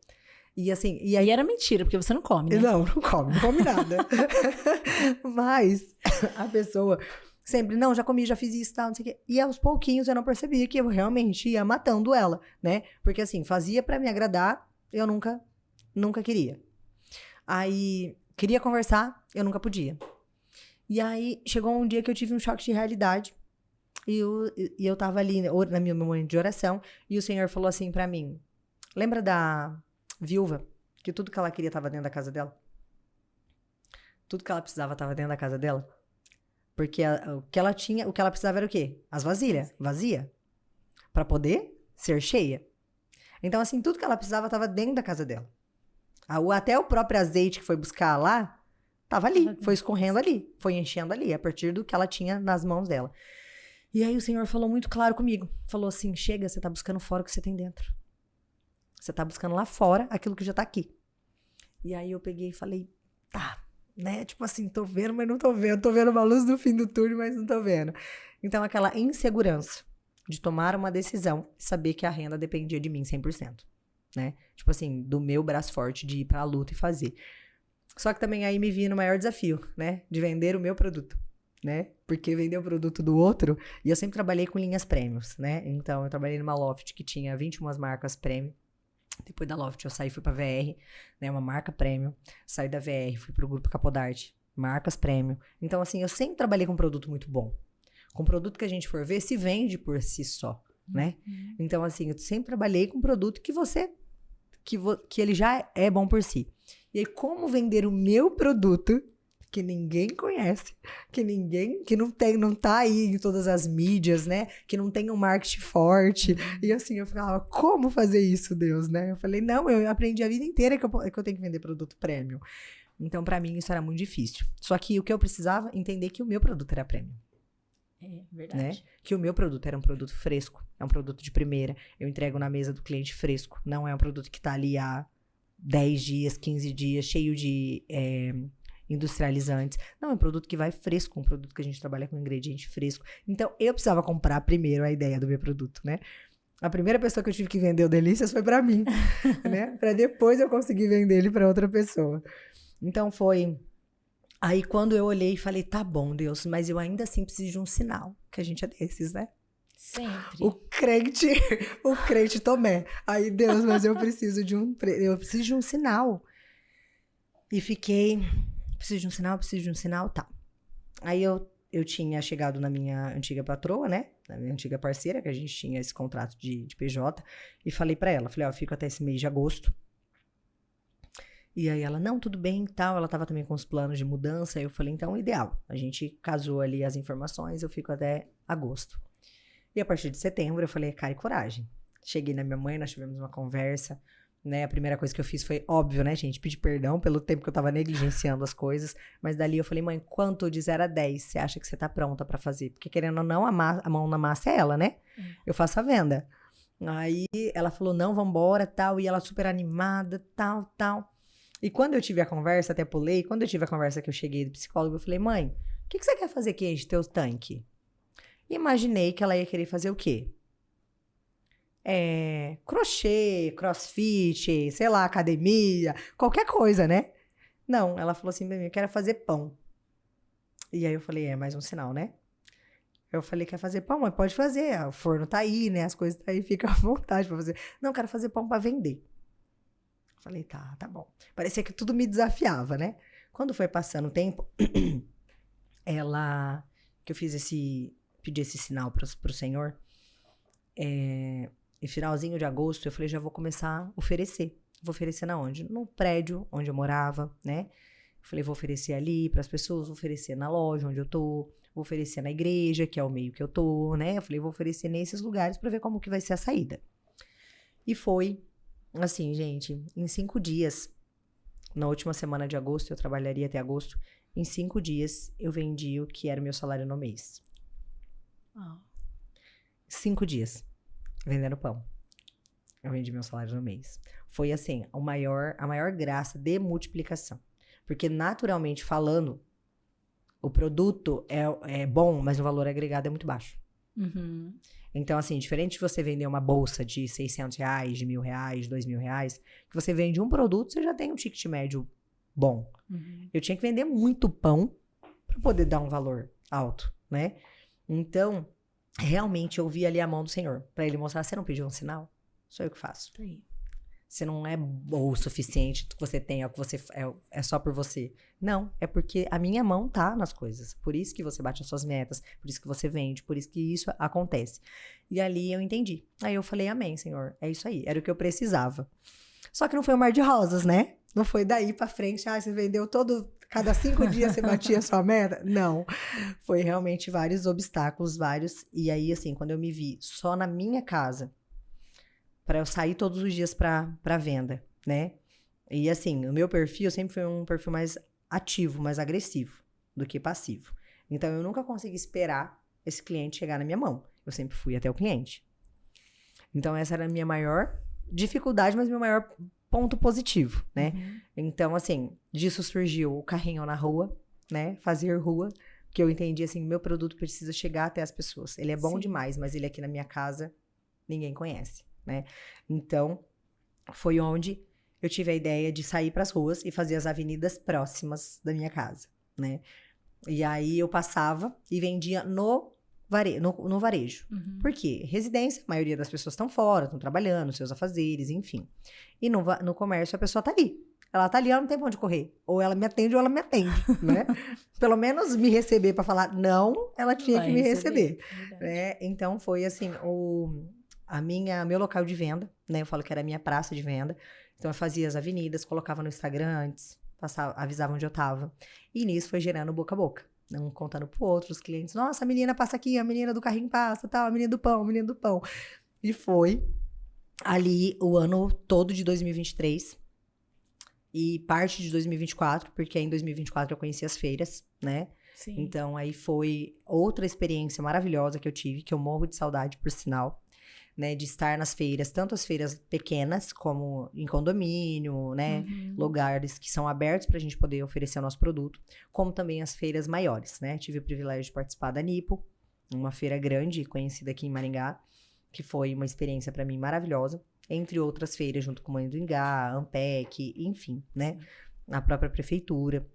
E assim, E aí era mentira, porque você não come, né? não come nada. Mas a pessoa sempre, não, já comi, já fiz isso, tal, não sei o quê. E aos pouquinhos eu não percebia que eu realmente ia matando ela, né? Porque assim, fazia pra me agradar, eu nunca queria. Aí, queria conversar, eu nunca podia. E aí, chegou um dia que eu tive um choque de realidade. E eu tava ali na minha momento de oração, e o Senhor falou assim pra mim, lembra da viúva? Que tudo que ela queria tava dentro da casa dela? Tudo que ela precisava tava dentro da casa dela? Porque o que ela tinha, o que ela precisava era o quê? As vasilhas, vazia. Pra poder ser cheia. Então, assim, tudo que ela precisava tava dentro da casa dela. Até o próprio azeite que foi buscar lá, tava ali, foi escorrendo ali, foi enchendo ali, a partir do que ela tinha nas mãos dela. E aí o Senhor falou muito claro comigo. Falou assim, chega, você tá buscando fora o que você tem dentro. Você tá buscando lá fora aquilo que já tá aqui. E aí eu peguei e falei, tá, né? Tipo assim, tô vendo, mas não tô vendo. Tô vendo uma luz no fim do túnel, mas não tô vendo. Então aquela insegurança de tomar uma decisão e saber que a renda dependia de mim 100%, né? Tipo assim, do meu braço forte de ir pra luta e fazer. Só que também aí me vi no maior desafio, né? De vender o meu produto. Né? Porque vender o produto do outro, e eu sempre trabalhei com linhas prêmios, né? Então, eu trabalhei numa Loft que tinha 21 marcas prêmio. Depois da Loft, eu saí e fui pra VR, né? Uma marca prêmio. Saí da VR, fui pro Grupo Capodarte, marcas prêmio. Então, assim, eu sempre trabalhei com um produto muito bom. Com produto que a gente for ver, se vende por si só, né? Então, assim, eu sempre trabalhei com um produto que ele já é bom por si. E aí, como vender o meu produto que ninguém conhece, que não tá aí em todas as mídias, né? Que não tem um marketing forte. E assim, eu falava, como fazer isso, Deus, né? Eu falei, não, eu aprendi a vida inteira que eu tenho que vender produto premium. Então, pra mim, isso era muito difícil. Só que o que eu precisava, entender que o meu produto era premium. É verdade. Né? Que o meu produto era um produto fresco, é um produto de primeira. Eu entrego na mesa do cliente fresco. Não é um produto que tá ali há 10 dias, 15 dias, cheio de industrializantes. Não, é um produto que vai fresco, um produto que a gente trabalha com ingrediente fresco. Então, eu precisava comprar primeiro a ideia do meu produto, né? A primeira pessoa que eu tive que vender o Delícias foi pra mim, né? Pra depois eu conseguir vender ele pra outra pessoa. Então, foi... Aí, quando eu olhei e falei, tá bom, Deus, mas eu ainda assim preciso de um sinal, que a gente é desses, né? Sempre. O crente Tomé. Aí, Deus, mas eu preciso de um sinal. E fiquei... preciso de um sinal, tá. Aí eu tinha chegado na minha antiga patroa, né? Na minha antiga parceira, que a gente tinha esse contrato de PJ, e falei pra ela, eu fico até esse mês de agosto. E aí ela, não, tudo bem e tal, ela tava também com os planos de mudança, aí eu falei, então, ideal. A gente casou ali as informações, eu fico até agosto. E a partir de setembro eu falei, cara e coragem. Cheguei na minha mãe, nós tivemos uma conversa, né, a primeira coisa que eu fiz foi, óbvio, né, gente, pedir perdão pelo tempo que eu tava negligenciando as coisas, mas dali eu falei, mãe, quanto de 0 a 10 você acha que você tá pronta pra fazer? Porque querendo ou não, a mão na massa é ela, né? Eu faço a venda. Aí ela falou, não, vambora, tal, e ela super animada, tal. E quando eu tive a conversa, até pulei, quando eu tive a conversa que eu cheguei do psicólogo, eu falei, mãe, o que você quer fazer que enche teu tanque? Imaginei que ela ia querer fazer o quê? Crochê, crossfit, sei lá, academia, qualquer coisa, né? Não, ela falou assim pra mim, eu quero fazer pão. E aí eu falei, mais um sinal, né? Eu falei, quer fazer pão? Mas pode fazer, o forno tá aí, né? As coisas tá aí, fica à vontade pra fazer. Não, eu quero fazer pão pra vender. Eu falei, tá bom. Parecia que tudo me desafiava, né? Quando foi passando o tempo, que eu pedi esse sinal pro Senhor, em finalzinho de agosto, eu falei, já vou começar a oferecer. Vou oferecer na onde? No prédio onde eu morava, né? Eu falei, vou oferecer ali para as pessoas, vou oferecer na loja onde eu tô, vou oferecer na igreja, que é o meio que eu tô, né? Eu falei, vou oferecer nesses lugares para ver como que vai ser a saída. E foi, assim, gente, em 5 dias, na última semana de agosto, eu trabalharia até agosto, em 5 dias eu vendi o que era o meu salário no mês. 5 dias vendendo pão. Eu vendi meu salário no mês. Foi assim, a maior graça de multiplicação. Porque naturalmente falando, o produto é bom, mas o valor agregado é muito baixo. Uhum. Então, assim, diferente de você vender uma bolsa de R$600, de R$1.000, R$2.000, que você vende um produto, você já tem um ticket médio bom. Uhum. Eu tinha que vender muito pão para poder dar um valor alto, né? Então, realmente eu vi ali a mão do Senhor, para ele mostrar, você não pediu um sinal? Sou eu que faço. Tá aí. Você não é bom o suficiente, o que você tem, é só por você. Não, é porque a minha mão tá nas coisas. Por isso que você bate as suas metas, por isso que você vende, por isso que isso acontece. E ali eu entendi. Aí eu falei, amém, Senhor, é isso aí, era o que eu precisava. Só que não foi um mar de rosas, né? Não foi daí pra frente, você vendeu cada 5 dias você batia a sua meta. Não, foi realmente vários obstáculos, e aí assim, quando eu me vi só na minha casa, para eu sair todos os dias para venda, né? E assim, o meu perfil sempre foi um perfil mais ativo, mais agressivo do que passivo. Então, eu nunca consegui esperar esse cliente chegar na minha mão. Eu sempre fui até o cliente. Então, essa era a minha maior dificuldade, mas meu maior ponto positivo, né? Uhum. Então, assim, disso surgiu o carrinho na rua, né? Fazer rua, que eu entendi, assim, meu produto precisa chegar até as pessoas. Ele é bom demais, mas ele aqui na minha casa, ninguém conhece. Né? Então, foi onde eu tive a ideia de sair para as ruas e fazer as avenidas próximas da minha casa, né? E aí eu passava e vendia no varejo. Uhum. Por quê? Residência, a maioria das pessoas estão fora, estão trabalhando, seus afazeres, enfim. E no comércio a pessoa tá ali. Ela tá ali, ela não tem pra onde correr. Ou ela me atende ou ela me atende, né? Pelo menos me receber para falar não, ela tinha que me receber. Né? Então foi assim, meu local de venda, né? Eu falo que era a minha praça de venda. Então, eu fazia as avenidas, colocava no Instagram antes, avisava onde eu tava. E nisso foi gerando boca a boca. Um contando pro outro, os clientes. Nossa, a menina passa aqui, a menina do carrinho passa, tal, a menina do pão, a menina do pão. E foi ali o ano todo de 2023 e parte de 2024, porque aí em 2024 eu conheci as feiras, né? Sim. Então, aí foi outra experiência maravilhosa que eu tive, que eu morro de saudade, por sinal. Né, de estar nas feiras, tanto as feiras pequenas, como em condomínio, né, Uhum. lugares que são abertos para a gente poder oferecer o nosso produto, como também as feiras maiores, né, tive o privilégio de participar da Nipo, uma feira grande, conhecida aqui em Maringá, que foi uma experiência para mim maravilhosa, entre outras feiras, junto com Mãe do Ingá, Ampec, enfim, né, a própria prefeitura.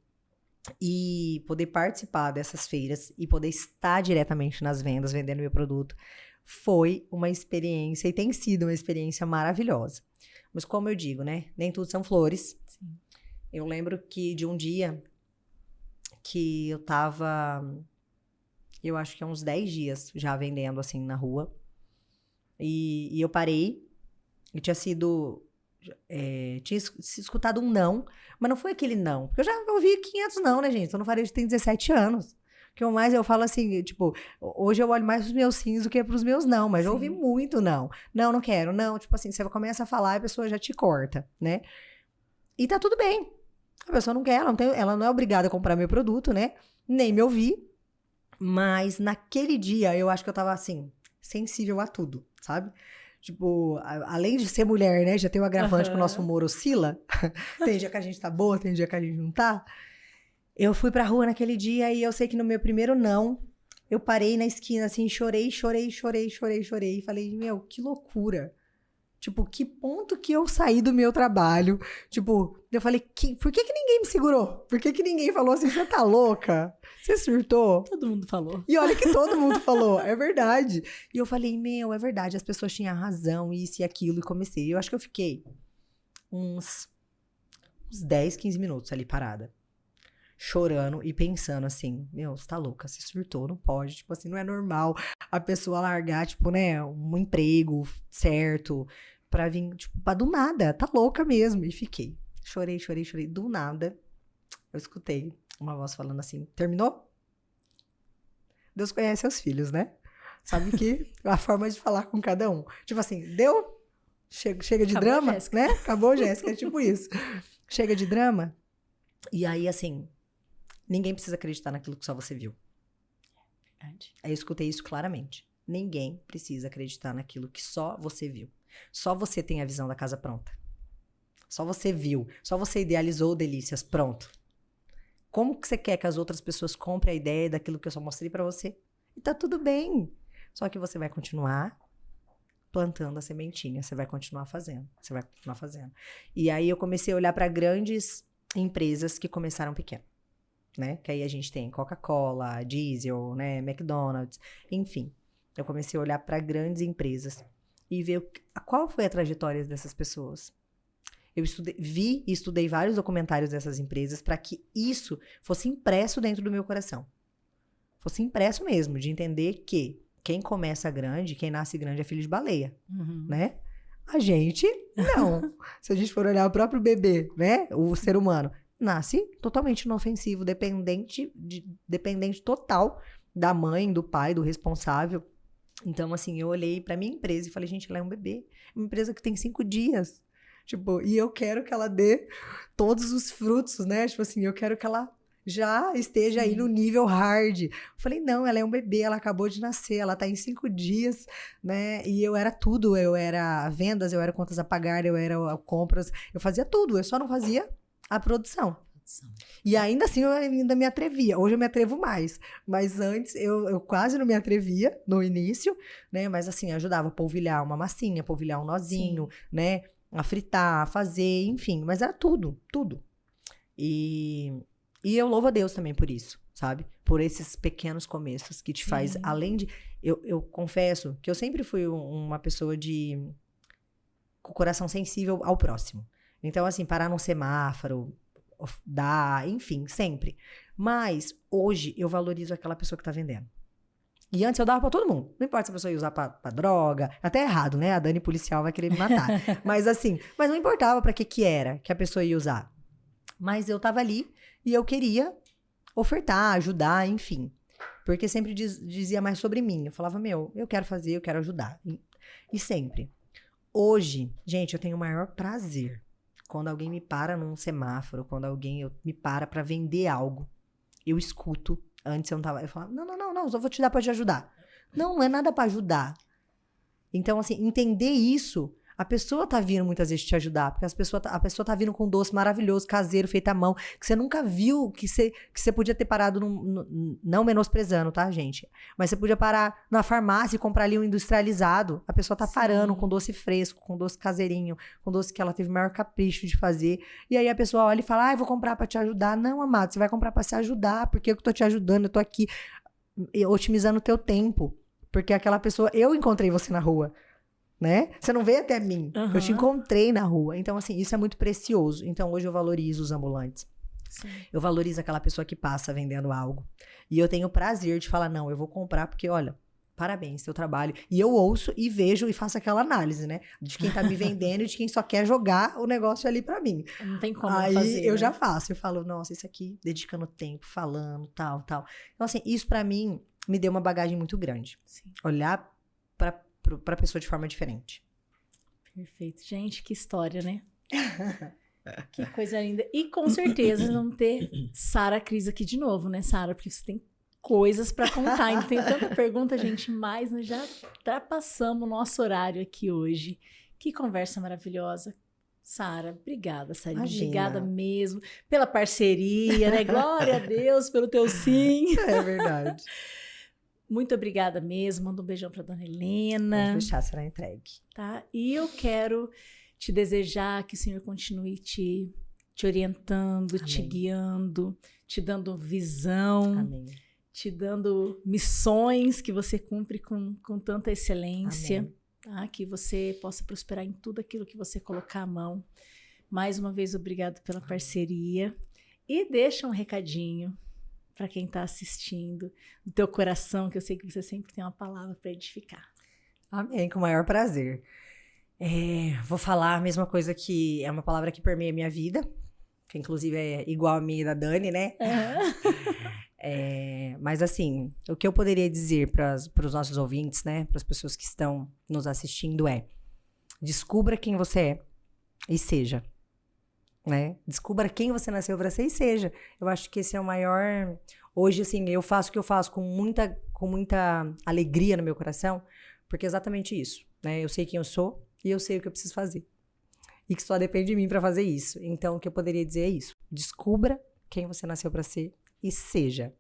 E poder participar dessas feiras e poder estar diretamente nas vendas, vendendo meu produto, foi uma experiência e tem sido uma experiência maravilhosa. Mas como eu digo, né? Nem tudo são flores. Sim. Eu lembro que de um dia que eu tava, eu acho que há uns 10 dias já vendendo assim na rua. E eu parei e tinha escutado um não, mas não foi aquele não. Porque eu já ouvi 500 não, né, gente? Eu não varejo tem 17 anos. Que eu falo assim, tipo, hoje eu olho mais pros meus sims do que pros meus não, mas eu ouvi muito não. Não, não quero, não. Tipo assim, você começa a falar e a pessoa já te corta, né? E tá tudo bem. A pessoa não quer, ela não é obrigada a comprar meu produto, né? Nem me ouvir. Mas naquele dia eu acho que eu tava assim, sensível a tudo, sabe? Tipo, além de ser mulher, né? Já tem o agravante que o nosso humor oscila. Tem dia que a gente tá boa, tem dia que a gente não tá. Eu fui pra rua naquele dia e eu sei que no meu primeiro não, eu parei na esquina, assim, chorei. E falei, meu, que loucura. Tipo, que ponto que eu saí do meu trabalho? Tipo, eu falei, por que ninguém me segurou? Por que ninguém falou assim, você tá louca? Você surtou? Todo mundo falou. E olha que todo mundo falou, é verdade. E eu falei, meu, é verdade, as pessoas tinham razão, isso e aquilo, e comecei. Eu acho que eu fiquei uns 10, 15 minutos ali parada. Chorando e pensando assim, meu, você tá louca, você surtou, não pode, tipo assim, não é normal a pessoa largar, tipo, né, um emprego certo pra vir, tipo, pra do nada, tá louca mesmo, e fiquei, chorei, do nada, eu escutei uma voz falando assim, terminou? Deus conhece seus filhos, né? Sabe que a forma de falar com cada um, tipo assim, deu? Chega de Acabou, drama, Jéssica. né? Acabou, Jéssica, é tipo isso, chega de drama, e aí assim, ninguém precisa acreditar naquilo que só você viu. Verdade. Aí eu escutei isso claramente. Ninguém precisa acreditar naquilo que só você viu. Só você tem a visão da casa pronta. Só você viu. Só você idealizou delícias. Pronto. Como que você quer que as outras pessoas comprem a ideia daquilo que eu só mostrei pra você? E tá tudo bem. Só que você vai continuar plantando a sementinha. Você vai continuar fazendo. Você vai continuar fazendo. E aí eu comecei a olhar para grandes empresas que começaram pequeno, né? Que aí a gente tem Coca-Cola, Diesel, né? McDonald's, enfim. Eu comecei a olhar para grandes empresas e ver qual foi a trajetória dessas pessoas. Eu vi e estudei vários documentários dessas empresas para que isso fosse impresso dentro do meu coração. Fosse impresso mesmo, de entender que quem começa grande, quem nasce grande é filho de baleia, né? A gente, não. Se a gente for olhar o próprio bebê, né? O ser humano, nasce totalmente inofensivo, dependente total da mãe, do pai, do responsável. Então, assim, eu olhei pra minha empresa e falei, gente, ela é um bebê. Uma empresa que tem 5 dias. Tipo, e eu quero que ela dê todos os frutos, né? Tipo assim, eu quero que ela já esteja aí no nível hard. Eu falei, não, ela é um bebê, ela acabou de nascer, ela tá em 5 dias, né? E eu era tudo, eu era vendas, eu era contas a pagar, eu era compras, eu fazia tudo, eu só não fazia a produção. E ainda assim eu ainda me atrevia. Hoje eu me atrevo mais. Mas antes eu quase não me atrevia no início, né? Mas assim, ajudava a polvilhar uma massinha, polvilhar um nozinho, né? A fritar, a fazer, enfim. Mas era tudo, tudo. E eu louvo a Deus também por isso, sabe? Por esses pequenos começos que te faz, além de... Eu confesso que eu sempre fui uma pessoa com coração sensível ao próximo. Então, assim, parar num semáforo, dar, enfim, sempre. Mas, hoje, eu valorizo aquela pessoa que tá vendendo. E antes eu dava pra todo mundo. Não importa se a pessoa ia usar pra droga. Até errado, né? A Dani policial vai querer me matar. Mas, assim, mas não importava pra que era que a pessoa ia usar. Mas eu tava ali e eu queria ofertar, ajudar, enfim. Porque sempre dizia mais sobre mim. Eu falava, eu quero fazer, eu quero ajudar. E sempre. Hoje, gente, eu tenho o maior prazer quando alguém me para num semáforo, quando alguém me para pra vender algo. Eu escuto. Antes eu não tava... Eu falava, não, só vou te dar pra te ajudar. Não é nada pra ajudar. Então, assim, entender isso... A pessoa tá vindo muitas vezes te ajudar, porque a pessoa tá vindo com um doce maravilhoso, caseiro, feito à mão, que você nunca viu, que você podia ter parado, não menosprezando, tá, gente? Mas você podia parar na farmácia e comprar ali um industrializado. A pessoa tá parando com doce fresco, com doce caseirinho, com doce que ela teve o maior capricho de fazer. E aí a pessoa olha e fala, eu vou comprar pra te ajudar. Não, amado, você vai comprar pra se ajudar, porque eu que tô te ajudando, eu tô aqui otimizando o teu tempo. Porque aquela pessoa, eu encontrei você na rua. Né? Você não veio até mim. Eu te encontrei na rua. Então, assim, isso é muito precioso. Então, hoje eu valorizo os ambulantes. Sim. Eu valorizo aquela pessoa que passa vendendo algo. E eu tenho o prazer de falar, não, eu vou comprar porque, olha, parabéns, seu trabalho. E eu ouço e vejo e faço aquela análise, né? De quem tá me vendendo e de quem só quer jogar o negócio ali pra mim. Não tem como aí fazer, eu né? já faço. Eu falo, nossa, isso aqui, dedicando tempo, falando, tal. Então, assim, isso pra mim me deu uma bagagem muito grande. Sim. Olhar pra pessoa de forma diferente. Perfeito. Gente, que história, né? Que coisa linda. E com certeza vamos ter Sara Cris aqui de novo, né, Sara? Porque você tem coisas pra contar. Ainda tem tanta pergunta, gente, mas nós já ultrapassamos o nosso horário aqui hoje. Que conversa maravilhosa. Sara, obrigada, Sara. Obrigada mesmo pela parceria, né? Glória a Deus pelo teu sim. É verdade. Muito obrigada mesmo. Manda um beijão pra Dona Helena. Pode deixar, será entregue. Tá? E eu quero te desejar que o Senhor continue te orientando, amém, te guiando, te dando visão, amém, te dando missões que você cumpre com tanta excelência. Amém. Tá? Que você possa prosperar em tudo aquilo que você colocar a mão. Mais uma vez, obrigado pela parceria. E deixa um recadinho para quem está assistindo, do teu coração, que eu sei que você sempre tem uma palavra para edificar. Amém, com o maior prazer. Vou falar a mesma coisa que é uma palavra que permeia a minha vida, que inclusive é igual a minha e da Dani, né? Mas assim, o que eu poderia dizer para os nossos ouvintes, né? Para as pessoas que estão nos assistindo descubra quem você é e seja. Né? Descubra quem você nasceu para ser e seja. Eu acho que esse é o Hoje, assim, eu faço o que eu faço com muita alegria no meu coração, porque é exatamente isso, né? Eu sei quem eu sou e eu sei o que eu preciso fazer. E que só depende de mim para fazer isso. Então, o que eu poderia dizer é isso. Descubra quem você nasceu para ser e seja.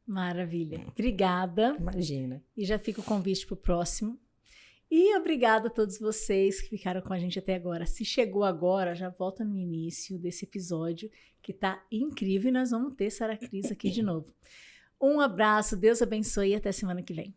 Maravilha. Obrigada. Imagina. E já fica o convite para o próximo. E obrigada a todos vocês que ficaram com a gente até agora. Se chegou agora, já volta no início desse episódio, que tá incrível, e nós vamos ter Sara Cris aqui de novo. Um abraço, Deus abençoe e até semana que vem.